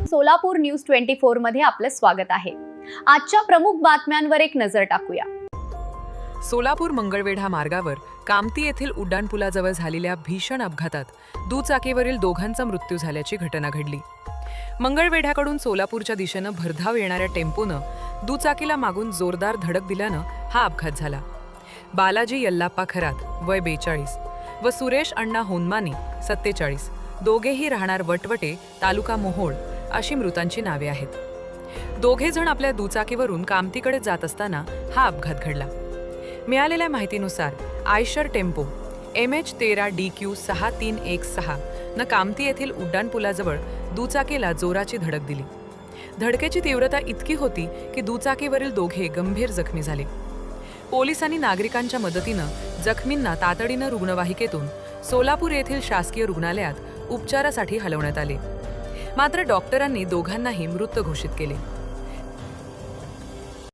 Solapur news 24 मध्ये आपलं स्वागत आहे। आजच्या प्रमुख बातम्यांवर एक नजर टाकूया। सोलापूर मंगळवेढा मार्गावर कामती येथील उड्डाणपुलाजवळ झालेल्या भीषण अपघातात दुचाकीवरील दोघांचा मृत्यू झाल्याची घटना घडली। मंगळवेढ्याकडून सोलापूरच्या दिशेनं भरधाव येणाऱ्या टेम्पोनं दुचाकीला मागून जोरदार धडक दिल्यानं हा अपघात झाला। बालाजी यल्लाप्पा खरात वय 42 व सुरेश अण्णा होनमानी 47 दोघेही राहणार वटवटे तालुका मोहोळ अशी मृतांची नावे आहेत। दोघे जण आपल्या दुचाकीवरून कामतीकडे जात असताना हा अपघात घडला। मिळालेल्या माहितीनुसार आयशर टेम्पो MH13DQ 6316 न कामती येथील उड्डाणपुलाजवळ दुचाकीला जोराची धडक दिली। धडकेची तीव्रता इतकी होती की दुचाकीवरील दोघे गंभीर जखमी झाले। पोलिसांनी नागरिकांच्या मदतीनं जखमींना तातडीनं रुग्णवाहिकेतून सोलापूर येथील शासकीय रुग्णालयात उपचारासाठी हलवण्यात आले। मात्र डॉक्टरांनी दोघांनाही मृत घोषित केले।